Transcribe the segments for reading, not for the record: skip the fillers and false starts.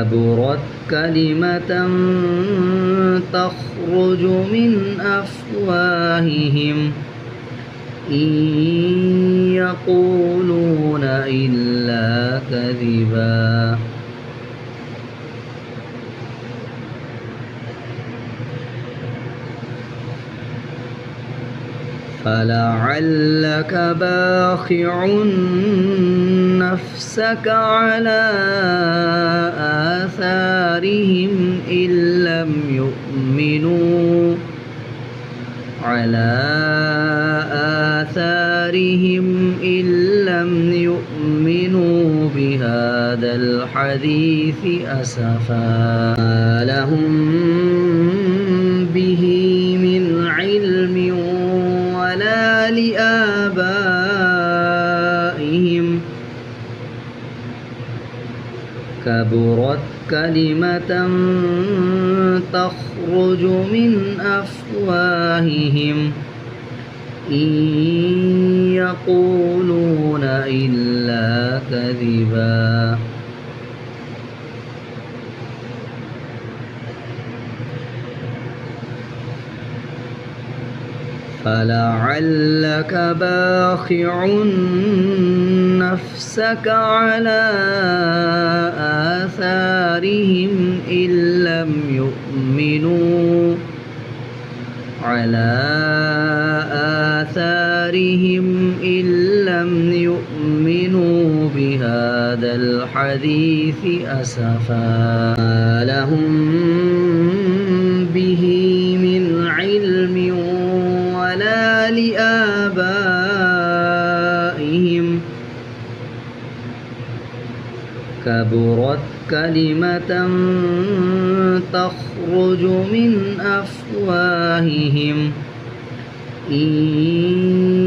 كبرت كلمة تخرج من أفواههم إن يقولون إلا كذبا فلعلك باخع نفسك على آثارهم إن لم يؤمنوا بهذا الحديث أسفا لهم به من علم ولا لآبائهم كبرت كلمة تخرج من أفواههم إن يقولون إلا كذبا فلعلك باخع نفسك على آثارهم إن لم يؤمنوا بهذا الحديث أسفا لهم به من علم ولا لآبائهم كبرت كلمة تخرج من أفواههم إن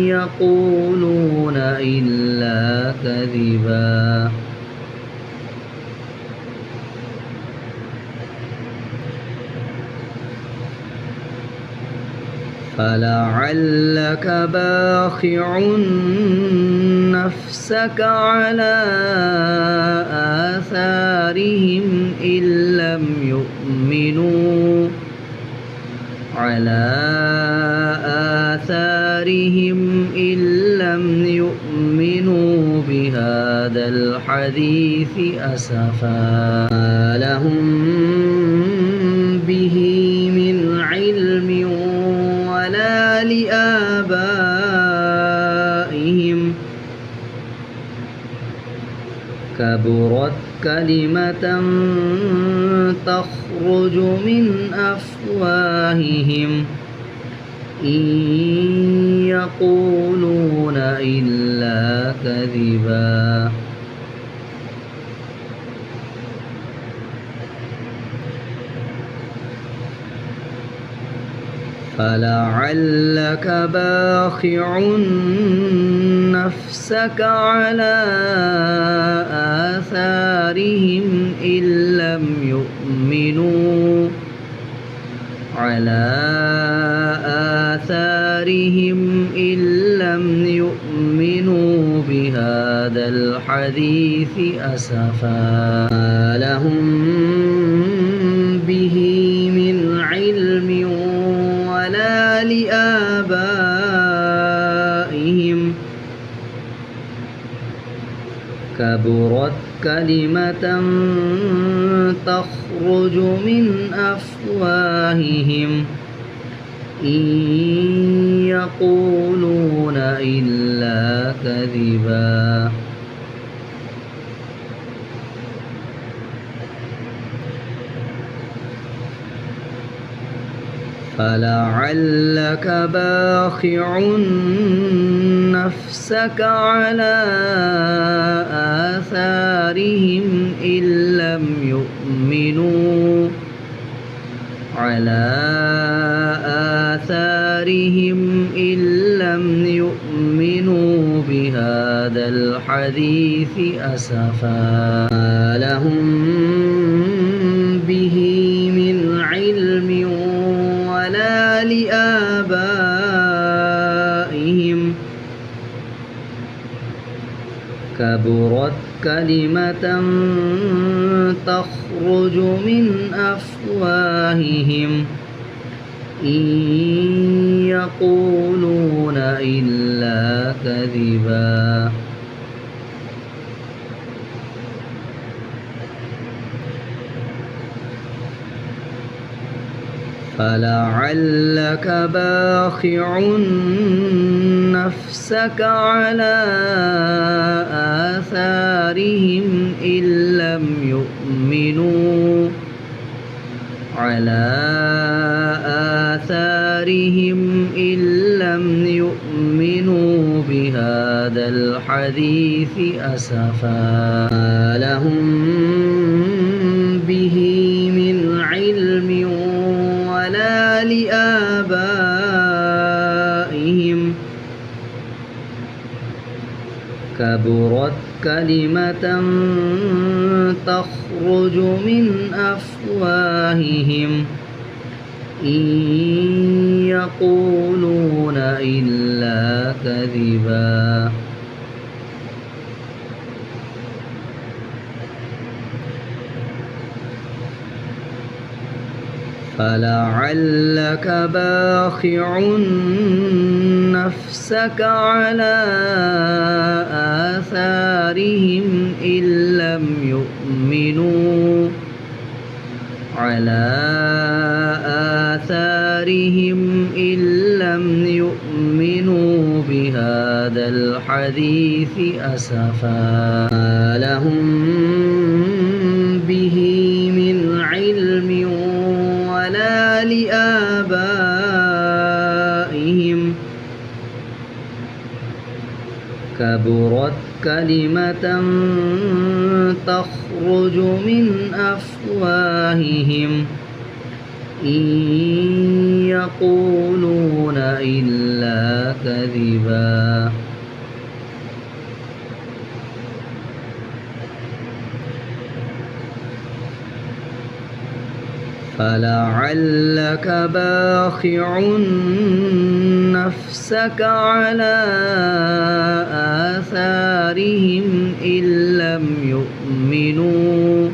يقولون إلا كذبا فلعلك باخع نفسك على آثارهم إن لم يؤمنوا بهذا الحديث أسفا لهم به من علم ولا لآبائهم كبرت كلمة تخرج من أفواههم إن يقولون إلا كذبا فلعلك باخع نفسك على آثارهم إن لم يؤمنوا بهذا الحديث أسفا لهم به من علم ولا لآبائهم كبرت كلمة تخرج من أفواههم إن يقولون إلا كذبا فلعلك باخع نفسك على آثارهم إن لم يؤمنوا بهذا الحديث أسفا لهم به من علم ولا لآبائهم كبرت كلمة تخرج من أفواههم إن يقولون إلا كذبا فلعلك باخع نفسك على آثارهم إن لم يؤمنوا بهذا الحديث أسفا ما لهم به من علم ولا لآبائهم كبرت كلمة تخرج من أفواههم إن يقولون إلا كذبا فلعلك باخع نفسك على آثارهم إن لم يؤمنوا بهذا الحديث أسفا ما لهم به من علم ولا لآبائهم كبرت كلمة تخرج من أفواههم إن يقولون إلا كذبا فلعلك باخع نفسك على آثارهم إن لم يؤمنوا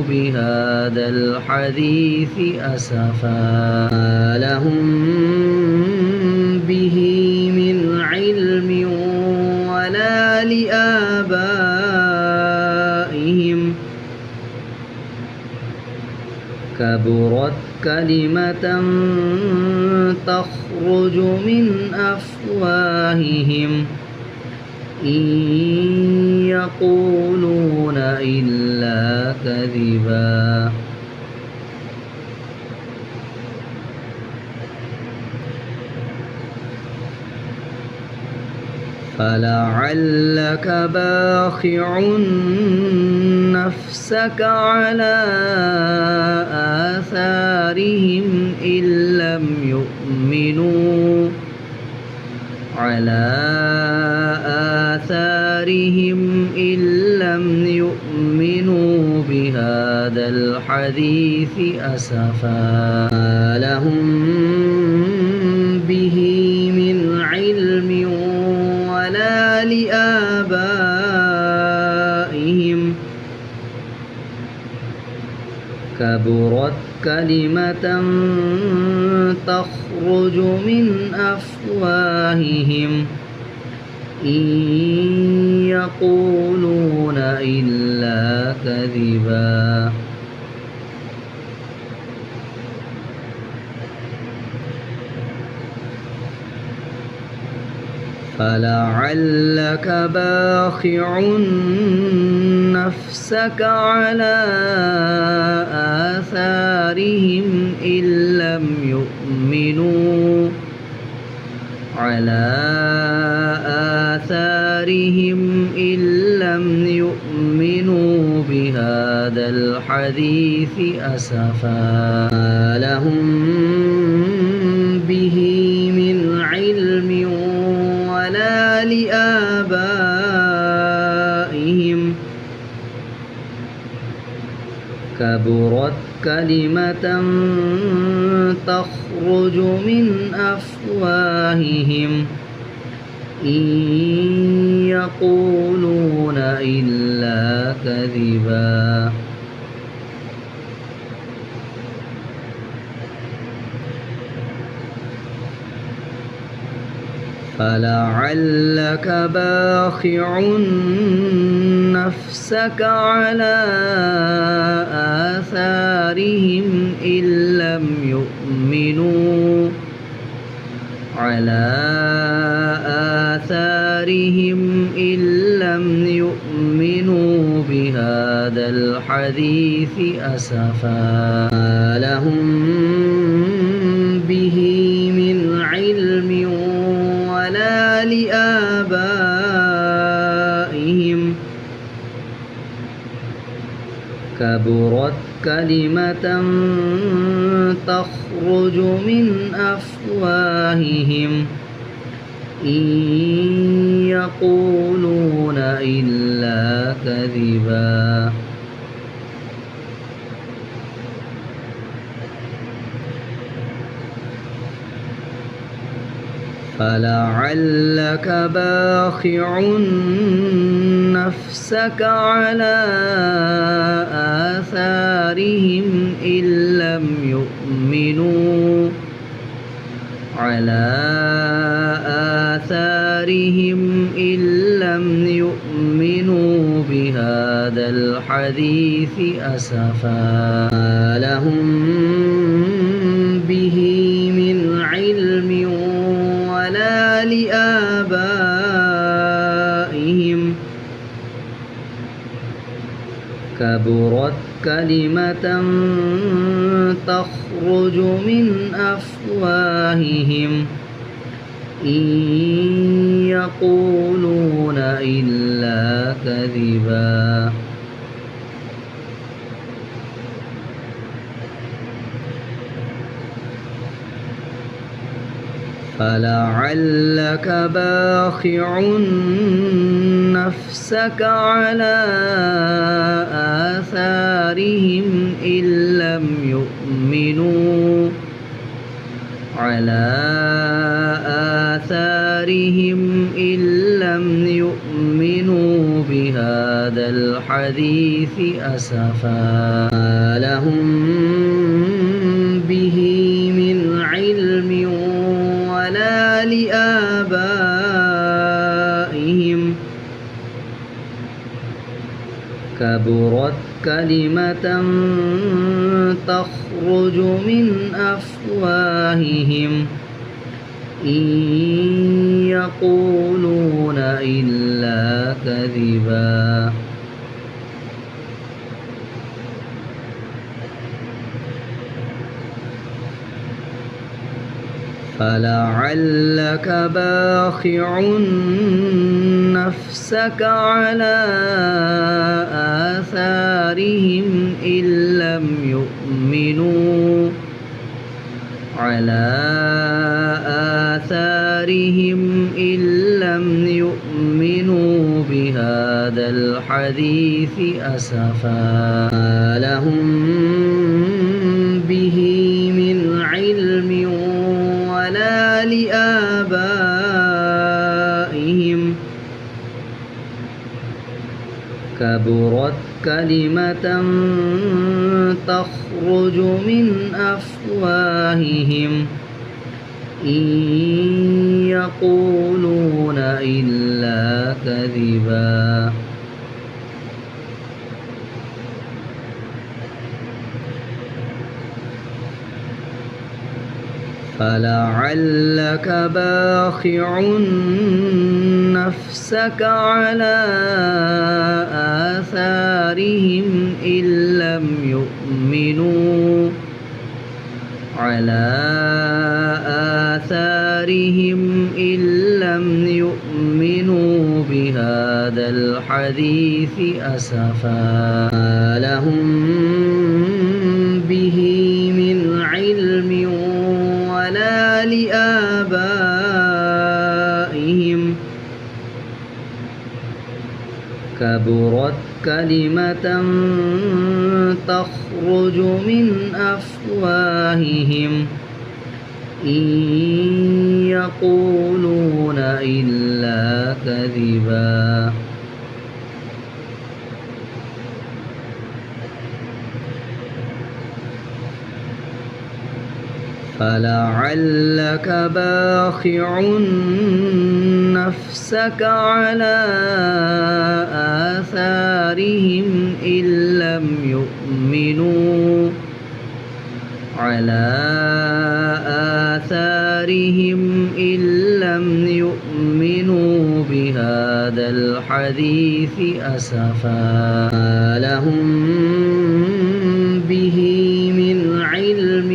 بهذا الحديث أسفا ما لهم به من علم ولا لآبائهم كبرت كلمة تخرج من أفواههم إن يقولون إلا كذبا فلعلك باخع نفسك على آثارهم إن لم يؤمنوا بهذا الحديث أسفا ما لهم به من علم ولا لآبائهم كبرت كلمة تخرج من أفواههم إن يقولون إلا كذبا فلعلك باخع نفسك على آثارهم إن لم يؤمنوا بهذا الحديث أسفا ما لهم به من علم ولا لآبائهم كبرت كلمة تخرج من أفواههم إن يقولون إلا كذبا فلعلك باخع نفسك على آثارهم إن لم يؤمنوا بهذا الحديث أسفا ما لهم به من علم ولا لآبائهم كبرت كلمة تخرج من أفواههم إن يقولون إلا كذبا فلعلك باخع نفسك على آثارهم إن لم يؤمنوا بهذا الحديث أسفا ما لهم به من علم ولا لآبائهم كبرت كلمة تخرج من أفواههم إن يقولون إلا كذبا فلعلك باخع نفسك على آثارهم إن لم يؤمنوا بهذا الحديث أسفا ما لهم به من علم ولا لآبائهم كبرت كلمة تخرج من أفواههم إن يقولون إلا كذبا فلعلك باخع نفسك على آثارهم إن لم يؤمنوا بهذا الحديث أسفا ما لهم به من علم ولا لآبائهم كبرت كلمة تخرج من أفواههم إن يقولون إلا كذبا فلعلك باخع نفسك على آثارهم إن لم يؤمنوا بهذا الحديث أسفا ما لهم به من علم ولا لآبائهم كبرت كلمة تخرج من أفواههم إن يقولون إلا كذبا فلعلك باخع نفسك على آثارهم إن لم يؤمنوا بهذا الحديث أسفا ما لهم به من علم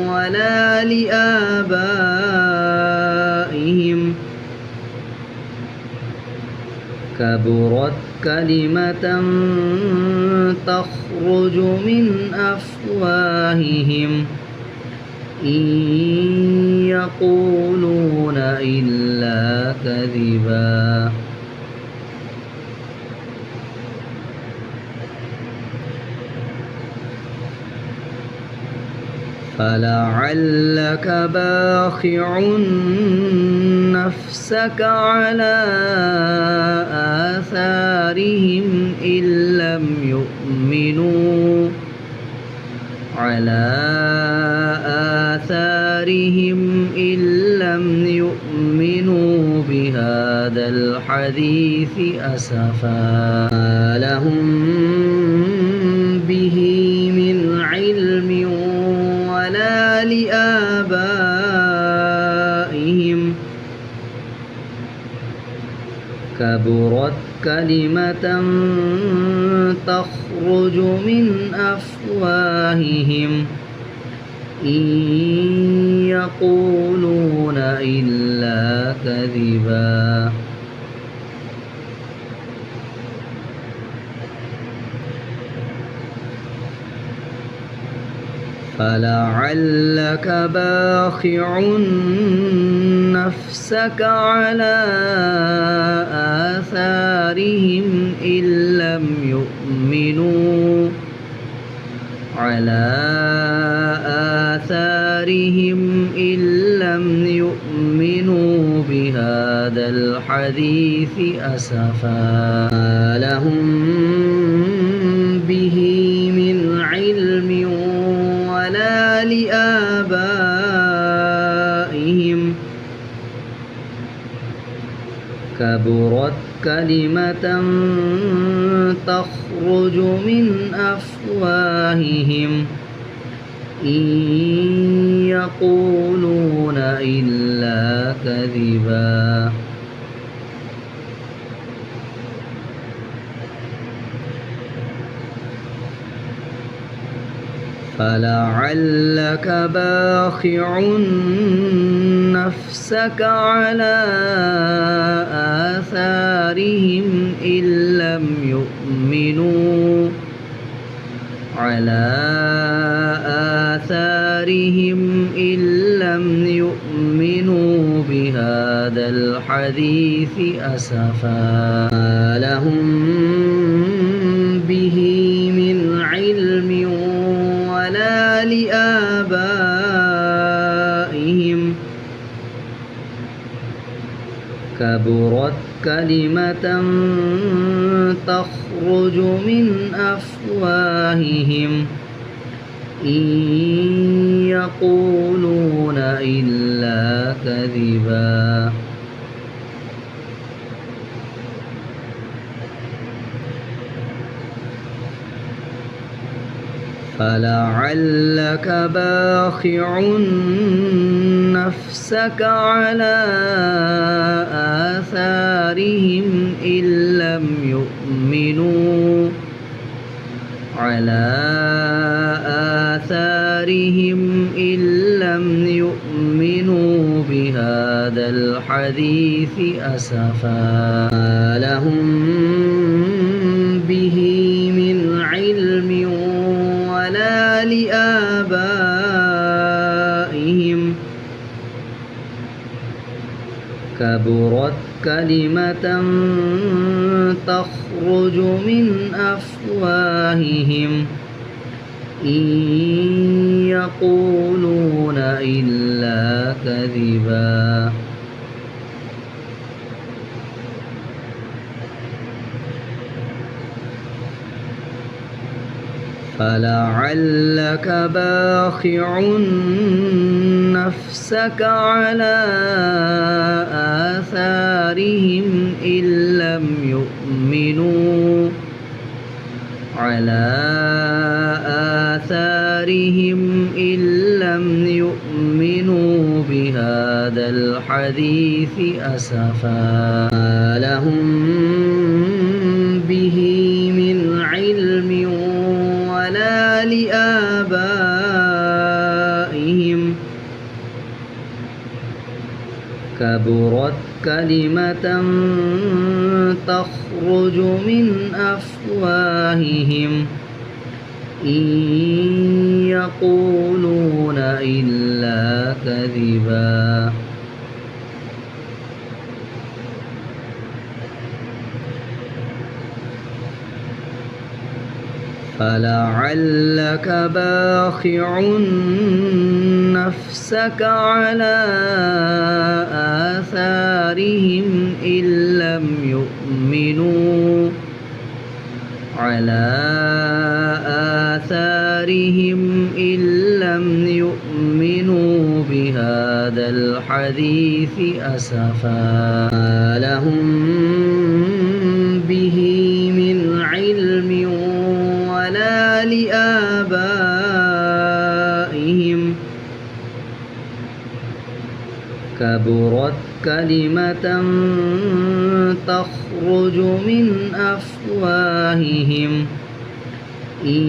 ولا لآبائهم كبرت كلمة تخرج من أفواههم إن يقولون إلا كذبا فلعلك باخع نفسك على آثارهم إن لم يؤمنوا بهذا الحديث أسفا ما لهم به من علم ولا لآبائهم كبرت كلمة تخرج من أفواههم إن يقولون إلا كذبا فلعلك باخع نفسك على آثارهم إن لم يؤمنوا بهذا الحديث أسفا ما لهم به من علم ولا لآبائهم كبرت كلمة تخرج من أفواههم إن يقولون إلا كذبا فلعلك باخع نفسك على آثارهم إن لم يؤمنوا بهذا الحديث أسفا ما لهم به من علم ولا لآبائهم كبرت كلمة تخرج من أفواههم إن يقولون إلا كذبا فلعلك باخع نفسك على آثارهم إن لم يؤمنوا بهذا الحديث أسفا ما لهم به من علم ولا لآبائهم كبرت كلمة تخرج تخرج من أفواههم إن يقولون إلا كذبا فلعلك باخع نفسك على آثارهم إن لم يؤمنوا بهذا الحديث أسفا لهم به من علم ولا لآبائهم كبرت كلمة تخرج من أفواههم إن يقولون إلا كذبا فلعلك باخع نفسك على آثارهم إن لم يؤمنوا بهذا الحديث أسفا لهم به من علم ولا لآبائهم كبرت كلمة تخرج من أفواههم إن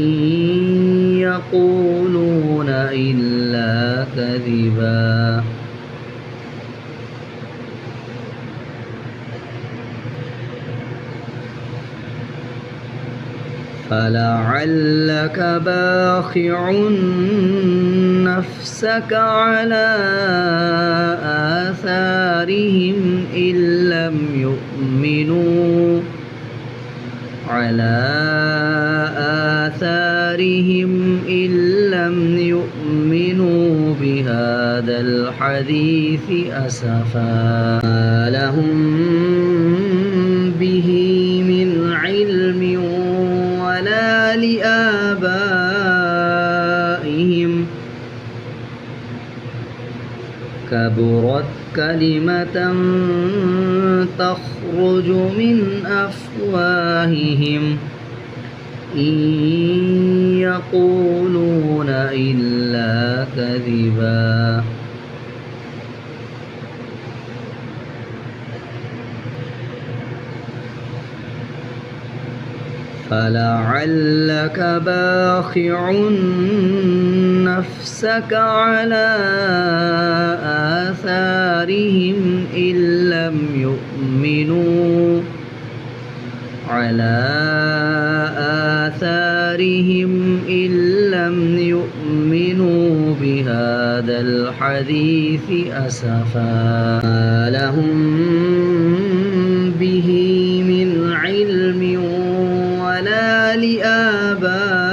يقولون إلا كذبا فلعلك باخع نفسك على آثارهم إن لم يؤمنوا بهذا الحديث أسفا لهم به من علم ولا لآبائهم كبرت كلمة تخرج من أفواههم إن يقولون إلا كذبا فلعلك باخع نفسك على آثارهم إن لم يؤمنوا بهذا الحديث أسفا لهم به من علم ولا لآبائهم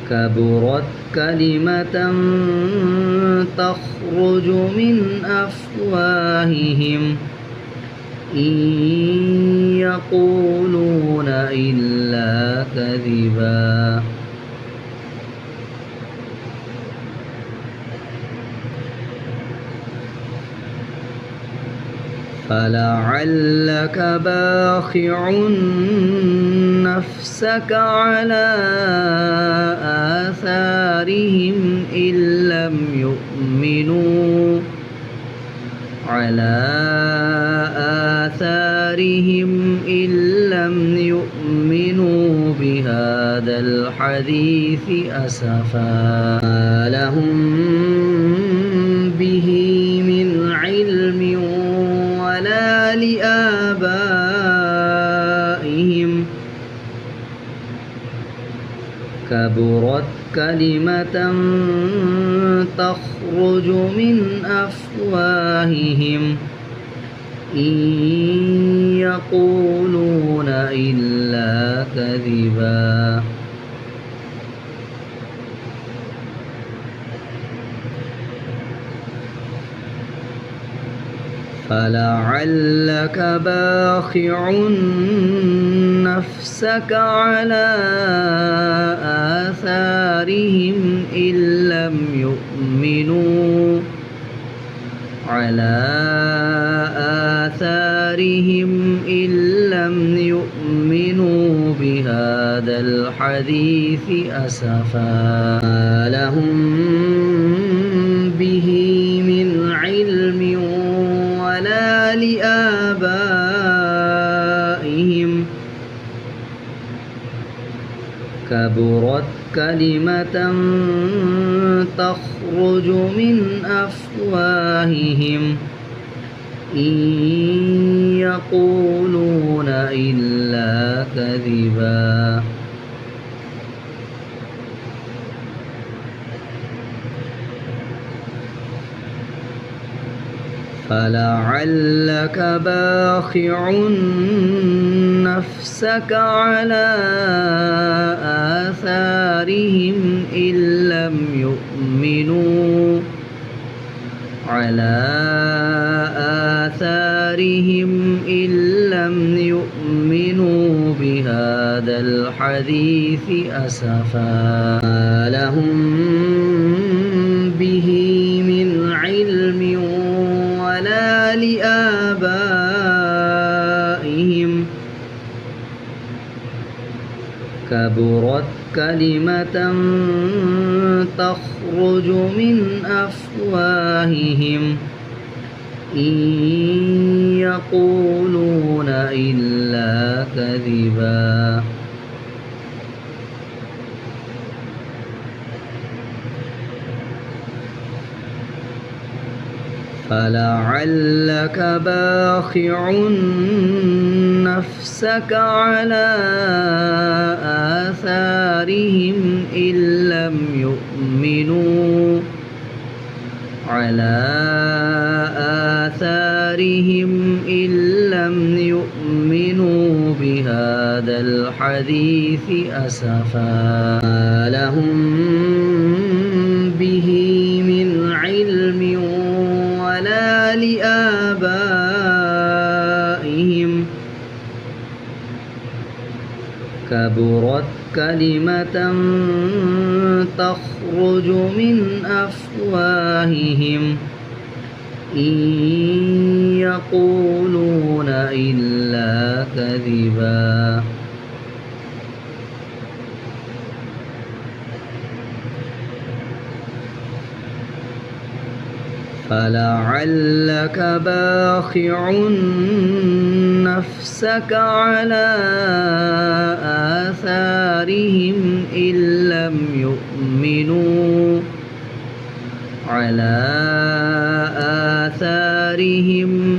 كبرت كلمة تخرج من أفواههم إن يقولون إلا كذبا فلعلك باخع نفسك على آثارهم إن لم يؤمنوا بهذا الحديث أسفا لهم به من علم ولا لآبائهم كبرت كلمة تخرج من أفواههم إن يقولون إلا كذبا فلعلك باخع نفسك على آثارهم إن لم يؤمنوا بهذا الحديث أسفا ما لهم به من علم ولا لآبائهم كبرت كلمة تخرج من أفواههم إن يقولون إلا كذبا فلعلك باخع نفسك على آثارهم إن لم يؤمنوا بهذا الحديث أسفا ما لهم به من علم ولا لآبائهم كبرت كلمة تخرج من أفواههم إن يقولون إلا كذبا فلعلك باخع نفسك على آثارهم إن لم يؤمنوا بهذا الحديث أسفا ما لهم به من علم ولا لآبائهم كبرت كلمة تخرج من أفواههم إن يقولون إلا كذبا فلعلك باخع نفسك على آثارهم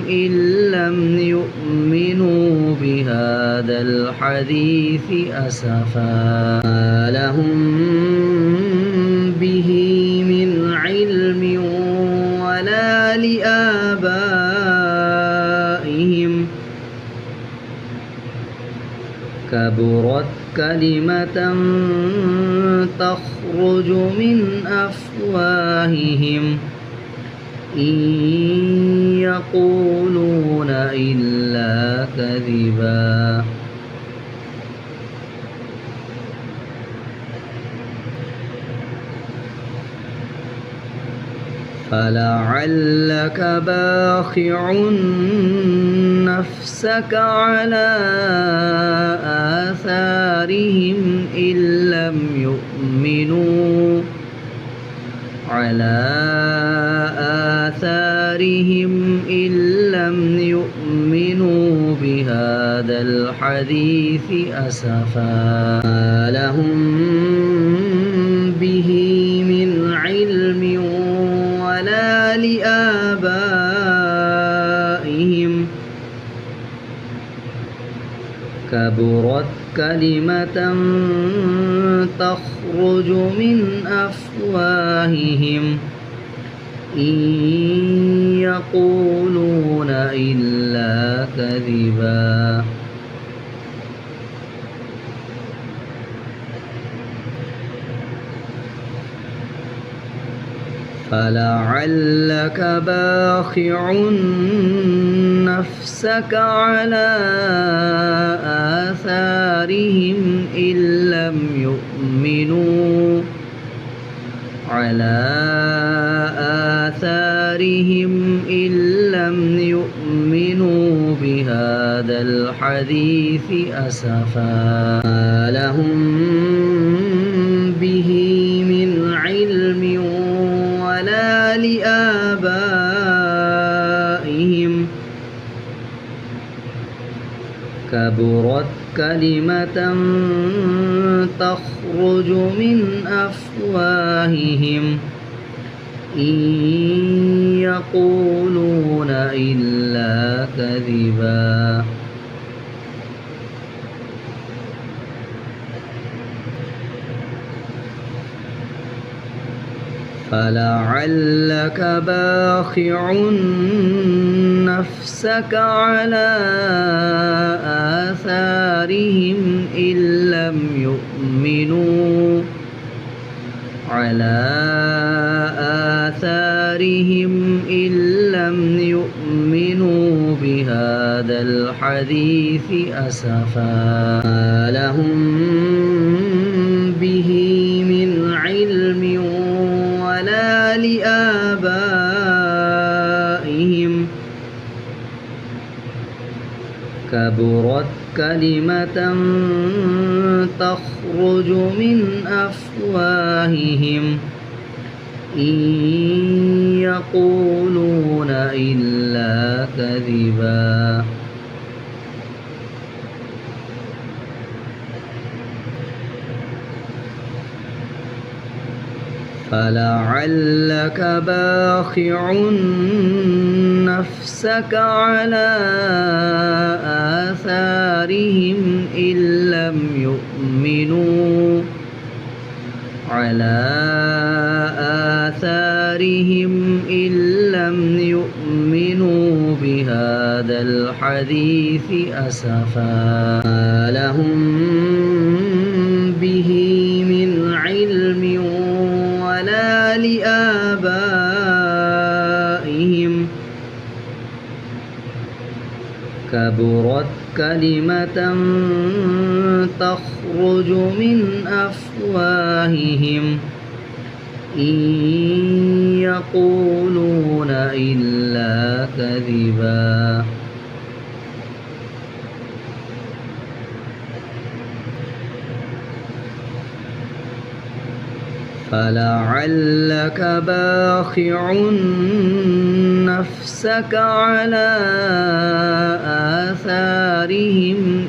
إن لم يؤمنوا بهذا الحديث أسفا ما لهم به من علم ولا لآبائهم كبرت كلمة تخرج من أفواههم إن يقولون إلا كذبا فلعلك باخع نفسك على آثارهم إن لم يؤمنوا بهذا الحديث أسفا ما لهم به من علم ولا لآبائهم كبرت كلمة تخرج من أفواههم إن يقولون إلا كذبا فلعلك باخع نفسك على آثارهم إن لم يؤمنوا بهذا الحديث أسفا ما لهم به من علم ولا لآبائهم كبرت كلمة تخرج من أفواههم إن يقولون إلا كذبا فلعلك باخع نفسك على آثارهم إن لم يؤمنوا بهذا الحديث أسفا ما لهم به من علم ولا لآبائهم كبرت كلمة تخرج من أفواههم إن يقولون إلا كذبا فلعلك باخع نفسك على آثارهم إن لم يؤمنوا بهذا الحديث أسفا ما لهم به من علم ولا لآبائهم كبرت كلمة تخرج من أفواههم إن يقولون إلا كذبا فلعلك باخع نفسك على آثارهم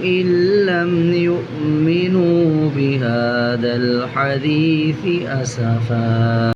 إن لم يؤمنوا بهذا الحديث أسفا